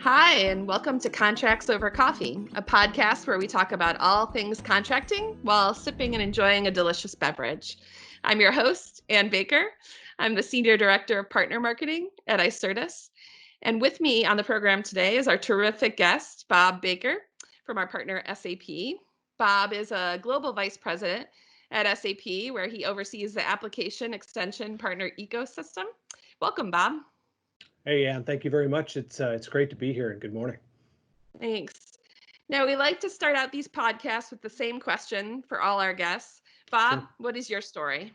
Hi, and welcome to Contracts Over Coffee, a podcast where we talk about all things contracting while sipping and enjoying a delicious beverage. I'm your host, Ann Baker. I'm the Senior Director of Partner Marketing at Icertis. And with me on the program today is our terrific guest, Bob Baker, from our partner SAP. Bob is a Global Vice President at SAP, where he oversees the application extension partner ecosystem. Welcome, Bob. Hey, Ann, thank you very much. It's great to be here, and good morning. Thanks. Now, we like to start out these podcasts with the same question for all our guests. Bob, Sure. what is your story?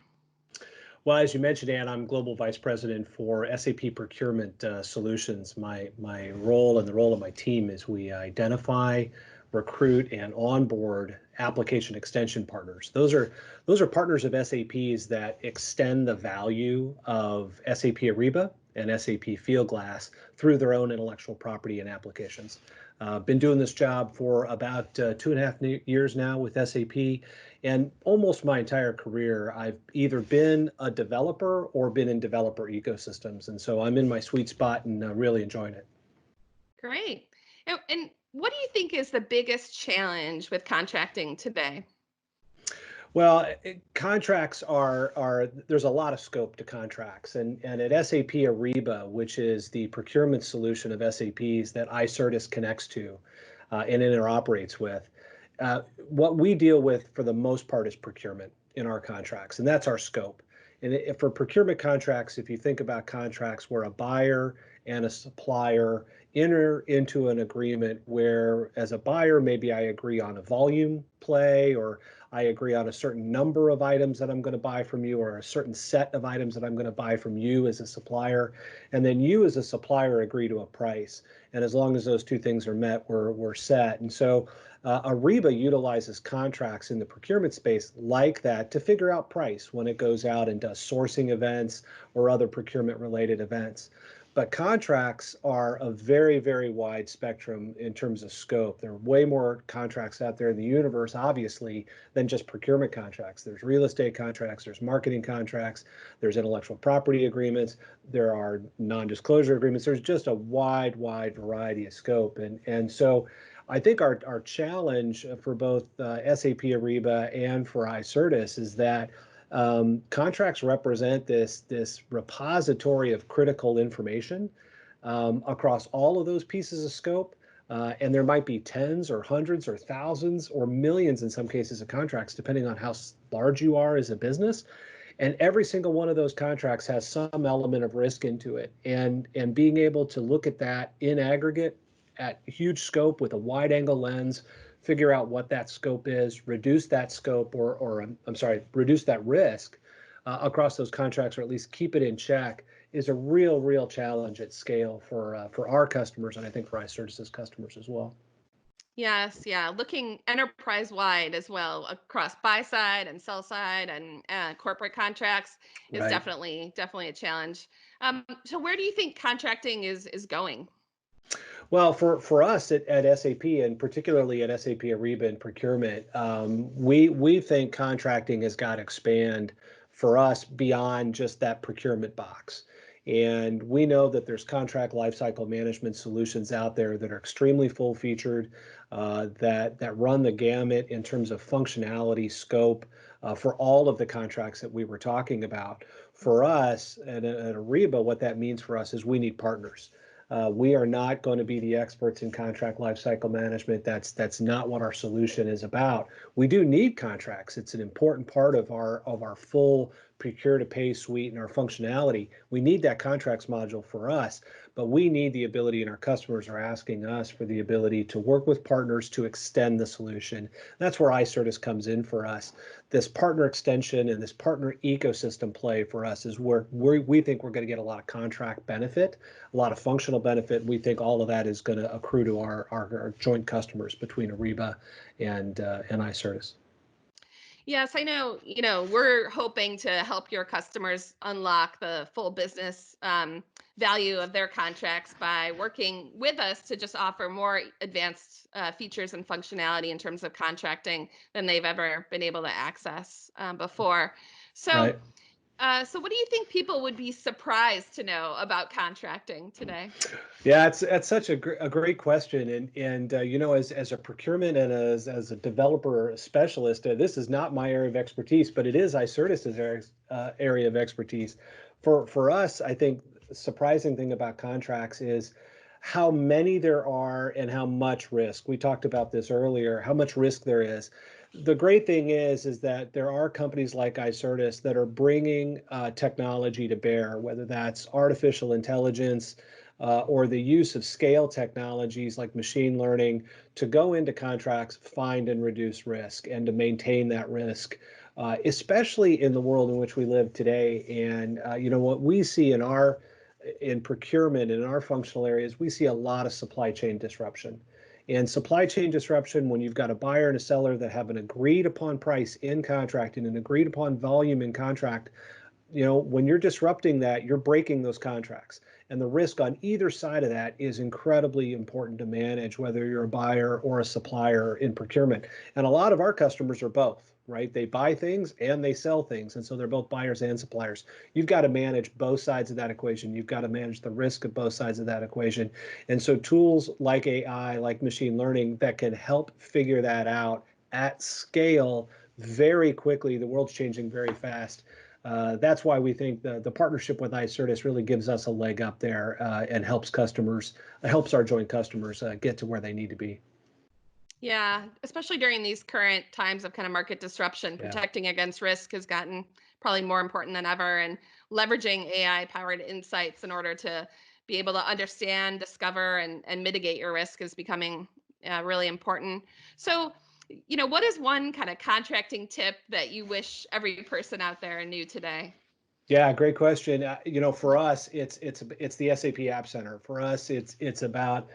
Well, as you mentioned, Ann, I'm Global Vice President for SAP Procurement Solutions. My role and the role of my team is we identify, recruit, and onboard application extension partners. Those are partners of SAP's that extend the value of SAP Ariba and SAP Fieldglass through their own intellectual property and applications. Been doing this job for about 2.5 years now with SAP, and almost my entire career, I've either been a developer or been in developer ecosystems. And so I'm in my sweet spot and really enjoying it. Great. And what do you think is the biggest challenge with contracting today? Well, contracts there's a lot of scope to contracts. And at SAP Ariba, which is the procurement solution of SAP's that Icertis connects to and interoperates with, what we deal with for the most part is procurement in our contracts, and that's our scope. And for procurement contracts, if you think about contracts where a buyer and a supplier enter into an agreement where, as a buyer, maybe I agree on a volume play, or I agree on a certain number of items that I'm going to buy from you, or a certain set of items that I'm going to buy from you as a supplier, and then you as a supplier agree to a price. And as long as those two things are met, we're set. And so Ariba utilizes contracts in the procurement space like that to figure out price when it goes out and does sourcing events or other procurement related events. But contracts are a very, very wide spectrum in terms of scope. There are way more contracts out there in the universe, obviously, than just procurement contracts. There's real estate contracts, there's marketing contracts, there's intellectual property agreements, there are non-disclosure agreements. There's just a wide variety of scope. And so I think our challenge for both SAP Ariba and for Icertis is that contracts represent this repository of critical information across all of those pieces of scope. And there might be tens or hundreds or thousands or millions in some cases of contracts, depending on how large you are as a business. And every single one of those contracts has some element of risk into it. And being able to look at that in aggregate at huge scope with a wide angle lens, figure out what that scope is, reduce that scope reduce that risk across those contracts, or at least keep it in check, is a real challenge at scale for our customers, and I think for Icertis' customers as well. Yes, yeah, looking enterprise wide as well across buy side and sell side and corporate contracts is Right. definitely a challenge. So where do you think contracting is going? Well, for us at SAP, and particularly at SAP Ariba and procurement, we think contracting has got to expand for us beyond just that procurement box. And we know that there's contract lifecycle management solutions out there that are extremely full featured, that run the gamut in terms of functionality, scope, for all of the contracts that we were talking about. For us at Ariba, what that means for us is we need partners. We are not going to be the experts in contract lifecycle management. That's not what our solution is about. We do need contracts. It's an important part of our full procure to pay suite and our functionality. We need that contracts module for us, but we need the ability, and our customers are asking us for the ability to work with partners to extend the solution. That's where Icertis comes in for us. This partner extension and this partner ecosystem play for us is where we think we're going to get a lot of contract benefit, a lot of functional benefit. We think all of that is going to accrue to our joint customers between Ariba and Icertis. Yes, I know, we're hoping to help your customers unlock the full business value of their contracts by working with us to just offer more advanced features and functionality in terms of contracting than they've ever been able to access before. So Right. So what do you think people would be surprised to know about contracting today? Yeah, it's such a great question, and as a procurement and as a developer specialist, this is not my area of expertise, but it is Icertis's area of expertise. For us, I think the surprising thing about contracts is how many there are and how much risk. We talked about this earlier, how much risk there is. The great thing is that there are companies like Icertis that are bringing technology to bear, whether that's artificial intelligence or the use of scale technologies like machine learning to go into contracts, find and reduce risk, and to maintain that risk, especially in the world in which we live today. And what we see in procurement and in our functional areas, we see a lot of supply chain disruption. And supply chain disruption, when you've got a buyer and a seller that have an agreed upon price in contract and an agreed upon volume in contract, when you're disrupting that, you're breaking those contracts. And the risk on either side of that is incredibly important to manage, whether you're a buyer or a supplier in procurement. And a lot of our customers are both, right? They buy things and they sell things. And so they're both buyers and suppliers. You've got to manage both sides of that equation. You've got to manage the risk of both sides of that equation. And so tools like AI, like machine learning, that can help figure that out at scale very quickly. The world's changing very fast. That's why we think the partnership with Icertis really gives us a leg up there and helps our joint customers get to where they need to be. Yeah, especially during these current times of kind of market disruption, Yeah. protecting against risk has gotten probably more important than ever, and leveraging AI powered insights in order to be able to understand, discover, and mitigate your risk is becoming really important. So, what is one kind of contracting tip that you wish every person out there knew today? Yeah, great question. For us, it's the SAP App Center. For us, it's about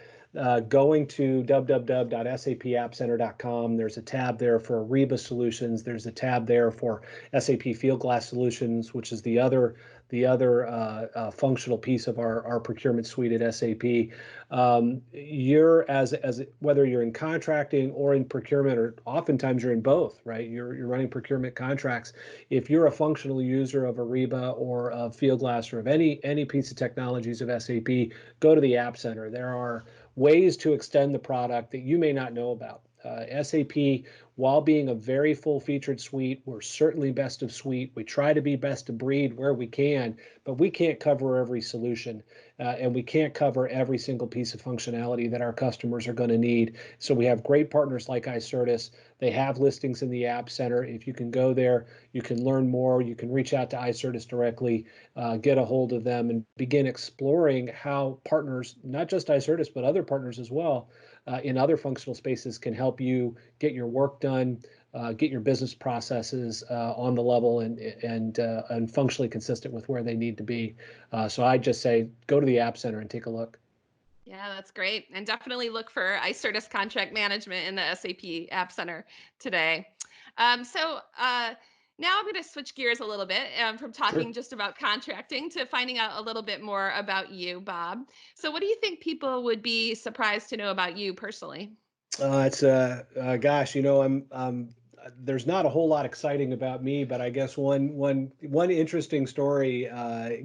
going to www.sapappcenter.com. There's a tab there for Ariba solutions. There's a tab there for SAP Fieldglass solutions, which is the other functional piece of our procurement suite at SAP. You're as whether you're in contracting or in procurement, or oftentimes you're in both, right? You're running procurement contracts. If you're a functional user of Ariba or of Fieldglass or of any piece of technologies of SAP, go to the App Center. There are ways to extend the product that you may not know about. SAP, while being a very full-featured suite, we're certainly best of suite. We try to be best of breed where we can, but we can't cover every solution, and we can't cover every single piece of functionality that our customers are going to need. So we have great partners like Icertis. They have listings in the App Center. If you can go there, you can learn more. You can reach out to Icertis directly, get a hold of them, and begin exploring how partners, not just Icertis, but other partners as well, in other functional spaces can help you get your work done, get your business processes on the level and functionally consistent with where they need to be. So I just say go to the App Center and take a look. Yeah, that's great. And definitely look for Icertis Contract Management in the SAP App Center today. So now I'm going to switch gears a little bit from Sure. talking just about contracting to finding out a little bit more about you, Bob. So, what do you think people would be surprised to know about you personally? It's gosh, there's not a whole lot exciting about me, but I guess one interesting story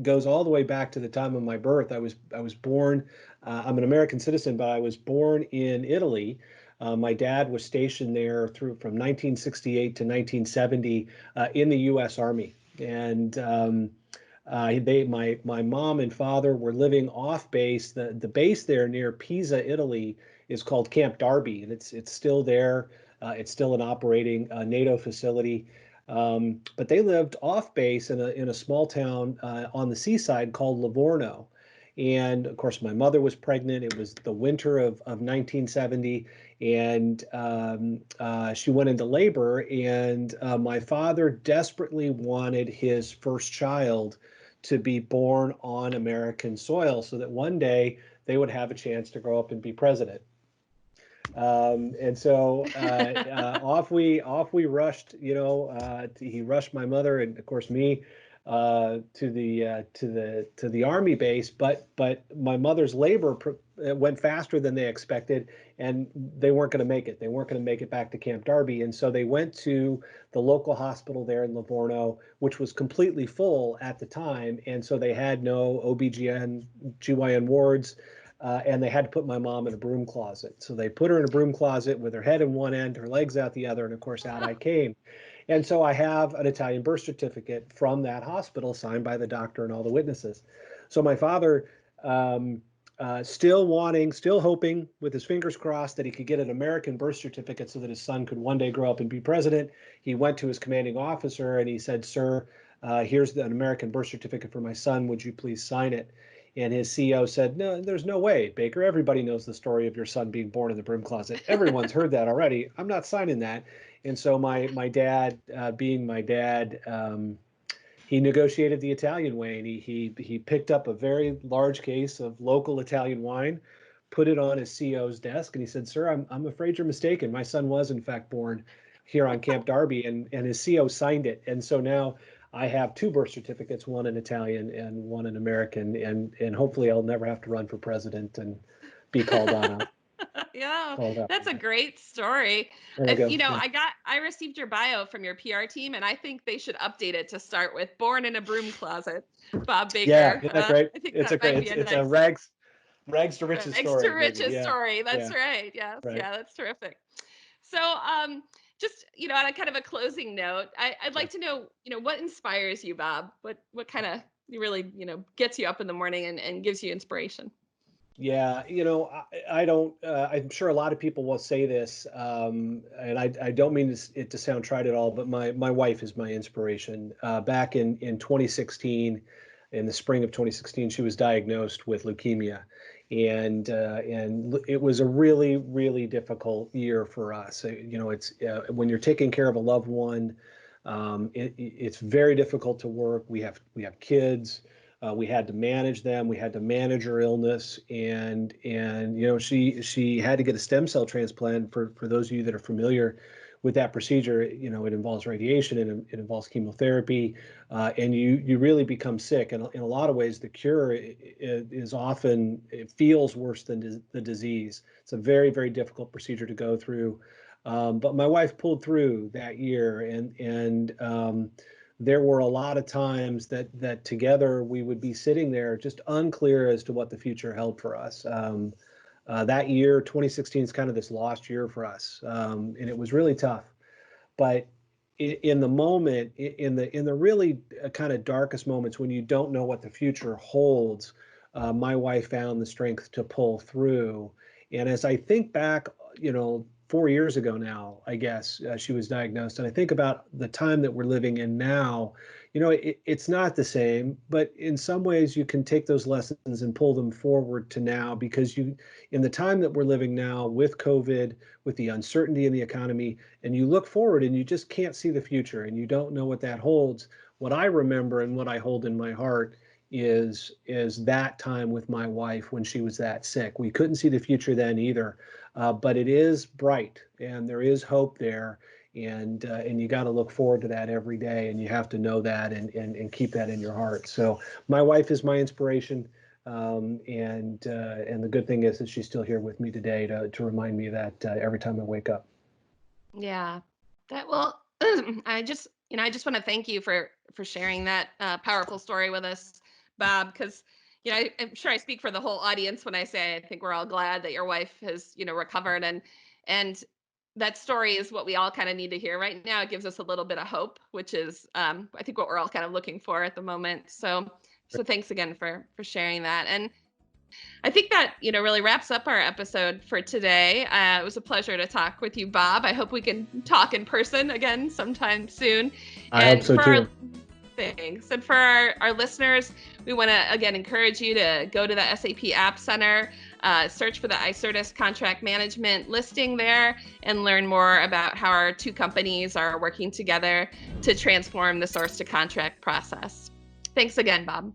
goes all the way back to the time of my birth. I was born. I'm an American citizen, but I was born in Italy. My dad was stationed there from 1968 to 1970 in the U.S. Army, and my mom and father were living off base. The base there near Pisa, Italy, is called Camp Darby, and it's still there. It's still an operating NATO facility. But they lived off base in a small town on the seaside called Livorno. And of course, my mother was pregnant. It was the winter of 1970, and she went into labor. And my father desperately wanted his first child to be born on American soil so that one day they would have a chance to grow up and be president. And so off we rushed. He rushed my mother and of course me to the Army base, but my mother's labor went faster than they expected, and they weren't going to make it. They weren't going to make it back to Camp Darby, and so they went to the local hospital there in Livorno, which was completely full at the time, and so they had no GYN wards. And they had to put my mom in a broom closet. So they put her in a broom closet with her head in one end, her legs out the other, and of course out I came. And so I have an Italian birth certificate from that hospital signed by the doctor and all the witnesses. So my father, still hoping with his fingers crossed that he could get an American birth certificate so that his son could one day grow up and be president. He went to his commanding officer and he said, "Sir, here's an American birth certificate for my son. Would you please sign it?" And his CEO said, "No, there's no way, Baker. Everybody knows the story of your son being born in the broom closet. Everyone's heard that already. I'm not signing that." And so my dad, being my dad, he negotiated the Italian way, and he picked up a very large case of local Italian wine, put it on his CEO's desk, and he said, "Sir, I'm afraid you're mistaken. My son was in fact born here on Camp Darby," and his CEO signed it. And so now I have two birth certificates, one in Italian and one in American, and hopefully I'll never have to run for president and be called on. Yeah, that's a great story. I received your bio from your PR team, and I think they should update it to start with "born in a broom closet," Bob Baker. Yeah, isn't that great? I think It's that might be it's nice a rags to riches rags to story, maybe. riches Yeah, story. That's yeah, right. Yes, right. yeah, that's terrific. So, just on a kind of a closing note, I'd Yeah. like to know, what inspires you, Bob? What kind of really, gets you up in the morning and gives you inspiration? Yeah, I don't. I'm sure a lot of people will say this, and I don't mean it to sound trite at all. But my wife is my inspiration. Back in 2016, in the spring of 2016, she was diagnosed with leukemia, and it was a really really difficult year for us. It's when you're taking care of a loved one, it's very difficult to work. We have kids. We had to manage them. We had to manage her illness, and she had to get a stem cell transplant. For those of you that are familiar with that procedure, it involves radiation and it involves chemotherapy, and you really become sick. And in a lot of ways, the cure is often, it feels worse than the disease. It's a very very difficult procedure to go through, but my wife pulled through that year, and there were a lot of times that together we would be sitting there just unclear as to what the future held for us. That year, 2016, is kind of this lost year for us, and it was really tough. But in the moment, in the really kind of darkest moments when you don't know what the future holds, my wife found the strength to pull through. And as I think back, 4 years ago now, I guess, she was diagnosed. And I think about the time that we're living in now, it's not the same, but in some ways you can take those lessons and pull them forward to now, because in the time that we're living now with COVID, with the uncertainty in the economy, and you look forward and you just can't see the future and you don't know what that holds. What I remember and what I hold in my heart is that time with my wife when she was that sick. We couldn't see the future then either, but it is bright and there is hope there, and you got to look forward to that every day, and you have to know that and keep that in your heart. So my wife is my inspiration, and the good thing is that she's still here with me today to remind me of that every time I wake up. Yeah. I just want to thank you for sharing that powerful story with us, Bob, because I'm sure I speak for the whole audience when I say I think we're all glad that your wife has recovered, and that story is what we all kind of need to hear right now. It gives us a little bit of hope, which is I think what we're all kind of looking for at the moment. So thanks again for sharing that. And I think that, really wraps up our episode for today. It was a pleasure to talk with you, Bob. I hope we can talk in person again sometime soon. I hope And so for too. thanks. And for our listeners, we want to, again, encourage you to go to the SAP App Center, search for the Icertis contract management listing there, and learn more about how our two companies are working together to transform the source to contract process. Thanks again, Bob.